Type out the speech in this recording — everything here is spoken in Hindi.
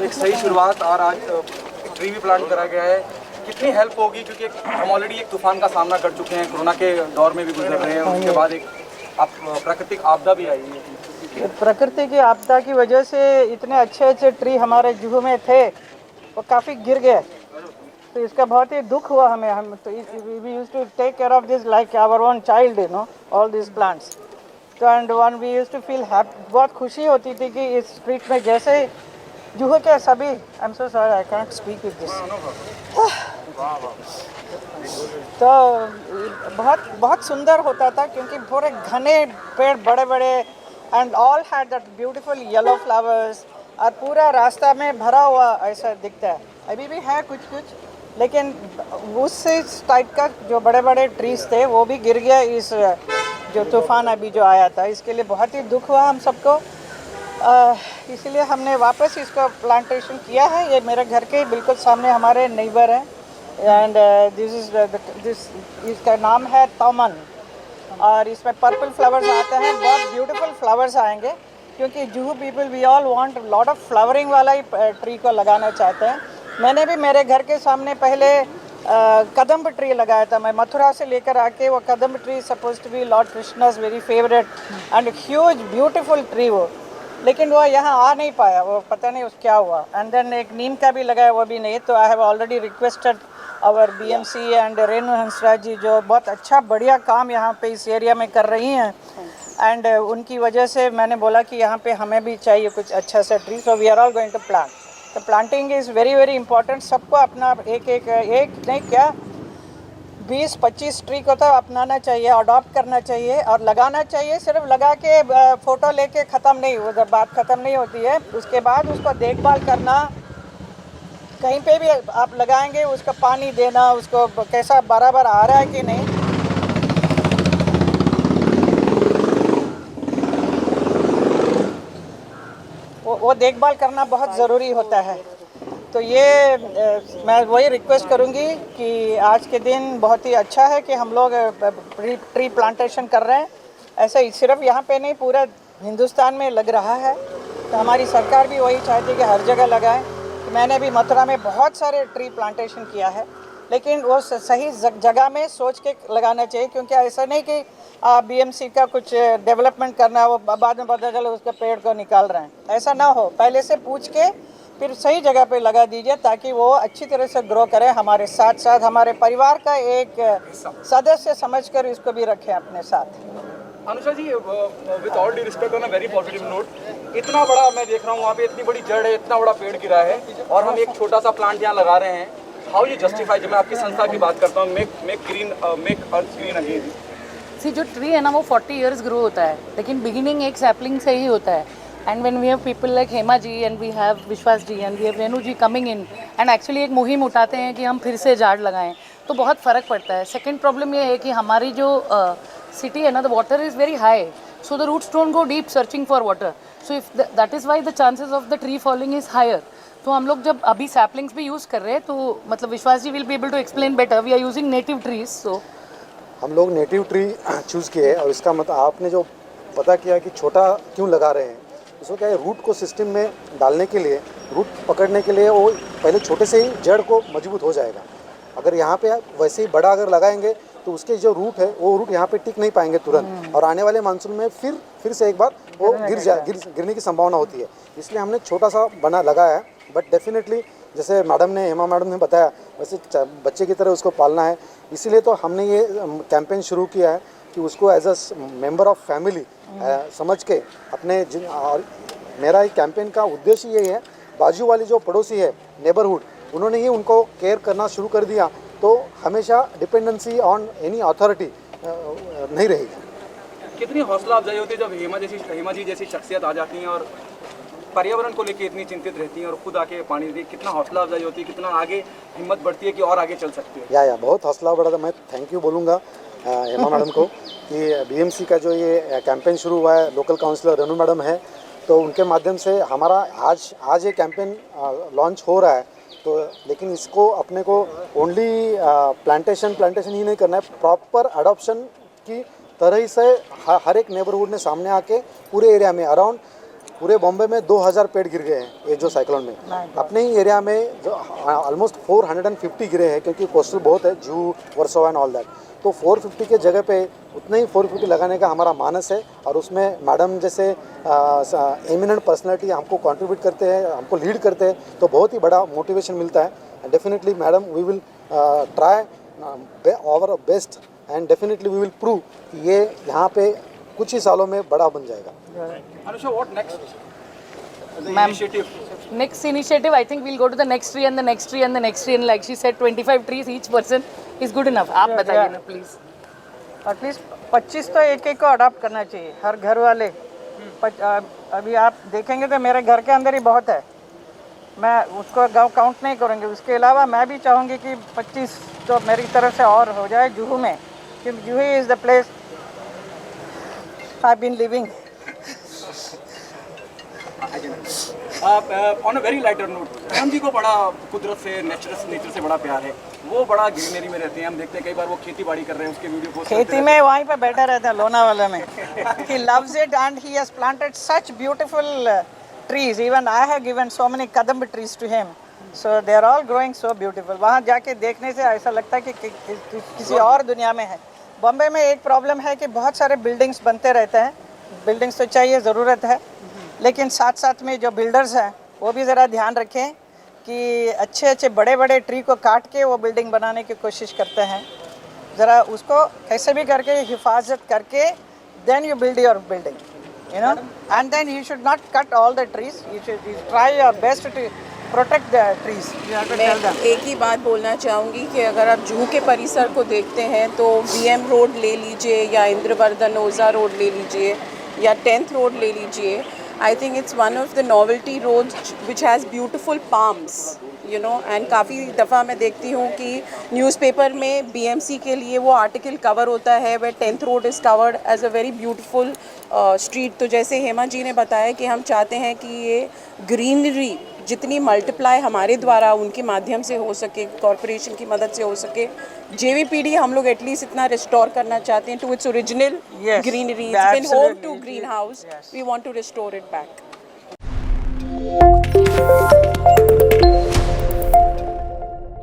एक सही शुरुआत और आज ट्री भी प्लांट करा गया है। कितनी हेल्प होगी, क्योंकि हम ऑलरेडी एक तूफान का सामना कर चुके हैं, कोरोना के दौर में भी गुजर रहे हैं, उसके बाद एक प्राकृतिक आपदा भी आई है। प्रकृति की आपदा की वजह से इतने अच्छे अच्छे ट्री हमारे जुहू में थे वो काफ़ी गिर गए, तो इसका बहुत ही दुख हुआ हमें। हम तो we used to take care of this like our own child, you know, all this plants. तो and when we used to feel happy, बहुत खुशी होती थी कि इस स्ट्रीट में जैसे जुहू के सभी, I am so sorry I can't speak with this, तो बहुत बहुत सुंदर होता था क्योंकि पूरे घने पेड़ बड़े बड़े and all had that beautiful yellow flowers, और पूरा रास्ता में भरा हुआ ऐसा दिखता है। अभी भी है कुछ कुछ, लेकिन उस टाइप का जो बड़े बड़े ट्रीज थे वो भी गिर गया इस जो तूफान अभी जो आया था। इसके लिए बहुत ही दुख हुआ हम सबको, इसलिए हमने वापस इसका प्लांटेशन किया है। ये मेरे घर के बिल्कुल सामने हमारे नेबर हैं, एंड दिस इसका नाम है तमन, और इसमें पर्पल फ्लावर्स आते हैं, बहुत ब्यूटीफुल फ्लावर्स आएंगे, क्योंकि Juhu people we all want lot of flowering वाला ही ट्री को लगाना चाहते हैं। मैंने भी मेरे घर के सामने पहले कदम्ब ट्री लगाया था, मैं मथुरा से लेकर आके। वो kadamba tree suppose to be lord Krishna's very favourite and huge beautiful tree वो, लेकिन वो यहाँ आ नहीं पाया, वो पता नहीं उस क्या हुआ। एंड देन एक नीम का भी लगाया, वो भी नहीं। तो I have already requested our BMC and Renu Hansraj ji, जो बहुत अच्छा बढ़िया काम यहाँ पे इस एरिया में कर रही हैं, एंड उनकी वजह से मैंने बोला कि यहाँ पे हमें भी चाहिए कुछ अच्छा सा tree, so we are all going to plant. तो planting is very very important. सबको अपना एक नहीं क्या 20-25 ट्री को तो अपनाना चाहिए, अडॉप्ट करना चाहिए और लगाना चाहिए। सिर्फ लगा के फ़ोटो लेके ख़त्म नहीं, उधर बात ख़त्म नहीं होती है। उसके बाद उसको देखभाल करना, कहीं पे भी आप लगाएंगे उसका पानी देना, उसको कैसा बराबर आ रहा है कि नहीं, वो देखभाल करना बहुत ज़रूरी होता है। तो ये मैं वही रिक्वेस्ट करूँगी कि आज के दिन बहुत ही अच्छा है कि हम लोग ट्री प्लांटेशन कर रहे हैं। ऐसे ही सिर्फ यहाँ पे नहीं, पूरा हिंदुस्तान में लग रहा है। तो हमारी सरकार भी वही चाहती है कि हर जगह लगाएं। तो मैंने भी मथुरा में बहुत सारे ट्री प्लांटेशन किया है, लेकिन वो सही जगह में सोच के लगाना चाहिए, क्योंकि ऐसा नहीं कि BMC का कुछ डेवलपमेंट करना है, वो बाद में पता चला उसके पेड़ को निकाल रहे हैं। ऐसा ना हो, पहले से पूछ के फिर सही जगह पे लगा दीजिए, ताकि वो अच्छी तरह से ग्रो करे। हमारे साथ साथ हमारे परिवार का एक सदस्य समझकर इसको भी रखें अपने साथ। Anusha ji, with all due respect, on a very positive note, इतना बड़ा मैं देख रहा हूँ वहाँ पे, इतनी बड़ी जड़ है, इतना बड़ा पेड़ गिरा है, और हम एक छोटा सा प्लांट यहाँ लगा रहे हैं। हाउ यू जस्टिफाई, जब मैं आपकी संस्था की बात करता हूँ, मेक अर्थ ग्रीन अगेन। सी जो ट्री है ना वो 40 इयर्स ग्रो होता है, लेकिन बिगिनिंग एक सैपलिंग से ही होता है। And when we have people like Hema ji and we have Vishwas ji and we have Renu ji coming in and actually एक मुहिम उठाते हैं कि हम फिर से झाड़ लगाएं, तो बहुत फ़र्क पड़ता है। सेकेंड प्रॉब्लम ये है कि हमारी जो सिटी है ना, the water is very high, so the roots don't go deep searching for water, so if that is why the chances of the tree falling is higher. तो हम लोग जब अभी सैपलिंग्स भी यूज़ कर रहे हैं, तो मतलब Vishwas ji will be able to explain better, we are using native trees. So हम लोग नेटिव ट्री चूज़ किए, और इसका मतलब आपने जो पता किया कि छोटा क्यों लगा रहे हैं, उसको क्या है, रूट को सिस्टम में डालने के लिए, रूट पकड़ने के लिए वो पहले छोटे से ही जड़ को मजबूत हो जाएगा। अगर यहाँ पे वैसे ही बड़ा अगर लगाएंगे तो उसके जो रूट है वो रूट यहाँ पे टिक नहीं पाएंगे तुरंत, और आने वाले मानसून में फिर से एक बार वो गिरने की संभावना होती है। इसलिए हमने छोटा सा बना लगाया है, बट डेफिनेटली जैसे हेमा मैडम ने बताया, वैसे बच्चे की तरह उसको पालना है। इसीलिए तो हमने ये कैंपेन शुरू किया है कि उसको as a member of family समझ के अपने और मेरा एक कैंपेन का उद्देश्य यही है, बाजू वाली जो पड़ोसी है नेबरहुड, उन्होंने ही उनको केयर करना शुरू कर दिया, तो हमेशा डिपेंडेंसी ऑन एनी अथॉरिटी नहीं रहेगी। कितनी हौसला अफजाई होती है जब हेमा जी जैसी शख्सियत आ जाती हैं और पर्यावरण को लेकर इतनी चिंतित रहती हैं और खुद आके पानी देती, कितना हौसला अफजाई होती है, कितना आगे हिम्मत बढ़ती है कि और आगे चल सकती है। या बहुत हौसला बढ़ा था। मैं थैंक यू बोलूँगा हेमा मैडम को कि BMC का जो ये कैंपेन शुरू हुआ है, लोकल काउंसलर रेणु मैडम है, तो उनके माध्यम से हमारा आज ये कैंपेन लॉन्च हो रहा है। तो लेकिन इसको अपने को ओनली प्लांटेशन ही नहीं करना है, प्रॉपर अडॉप्शन की तरह से हर एक नेबरहुड ने सामने आके पूरे एरिया में अराउंड पूरे बॉम्बे में 2000 पेड़ गिर गए हैं ये जो साइक्लोन में। अपने ही एरिया में जो ऑलमोस्ट 450 गिरे हैं, क्योंकि कोस्टल बहुत है, जू वर्सोवा एंड ऑल दैट। तो 450 के जगह पे उतने ही 450 लगाने का हमारा मानस है, और उसमें मैडम जैसे एमिनेंट पर्सनालिटी हमको कंट्रीब्यूट करते हैं, हमको लीड करते हैं, तो बहुत ही बड़ा मोटिवेशन मिलता है। Definitely madam we will try our best and definitely we will prove कि ये यहाँ पे कुछ ही सालों में बड़ा बन जाएगा। Anusha, what next? The Ma'am. initiative. Next initiative, I think we'll go to the next tree and the next tree and the next tree, and like she said, 25 trees each person is good enough. आप बताइए ना प्लीज। एटलीस्ट 25 तो एक को अडॉप्ट करना चाहिए हर घर वाले। अभी आप देखेंगे तो मेरे घर के अंदर ही बहुत है, मैं उसको काउंट नहीं करूँगी। उसके अलावा मैं भी चाहूँगी कि 25 तो मेरी तरफ से और हो जाए जुहू में, क्योंकि Juhu is the place I been living. On a very lighter note, ma'am ji को बड़ा कुदरत से नेचर से बड़ा प्यार है, वो बड़ा ग्रीनरी में रहते हैं। हम देखते हैं कई बार वो खेती बाड़ी कर रहे हैं, उसके वीडियो पोस्ट खेती में वहीं पे बैठा रहता है लोनावाला में। He loves it and he has planted such beautiful trees. Even I have given so many kadamba trees to him. So they are all growing so beautiful. वहाँ जाके देखने से ऐसा लगता है कि किसी और दुनिया में है। बॉम्बे में एक प्रॉब्लम है कि बहुत सारे बिल्डिंग्स बनते रहते हैं। बिल्डिंग्स तो चाहिए, ज़रूरत है, लेकिन साथ साथ में जो बिल्डर्स हैं वो भी ज़रा ध्यान रखें कि अच्छे अच्छे बड़े बड़े ट्री को काट के वो बिल्डिंग बनाने की कोशिश करते हैं। ज़रा उसको कैसे भी करके हिफाजत करके then you build your building, you know, and then you should not cut all the trees, you should try your best to protect the trees. मैं एक ही बात बोलना चाहूँगी कि अगर आप जूहू के परिसर को देखते हैं तो VM रोड ले लीजिए या इंद्रवर्धन ओझा रोड ले लीजिए या 10th रोड ले लीजिए। I think it's one of the novelty roads which has beautiful palms, you know, and काफ़ी दफ़ा मैं देखती हूँ कि न्यूज़पेपर में BMC के लिए वो आर्टिकल कवर होता है where 10th road is covered as a very beautiful street। तो जैसे हेमा जी ने बताया कि हम चाहते हैं कि ये ग्रीनरी जितनी मल्टीप्लाई हमारे द्वारा उनके माध्यम से हो सके, कॉरपोरेशन की मदद से हो सके, JVPD हम लोग एटलीस्ट इतना रिस्टोर करना चाहते हैं to its original greenery. It's been home to green house, we want to restore it back.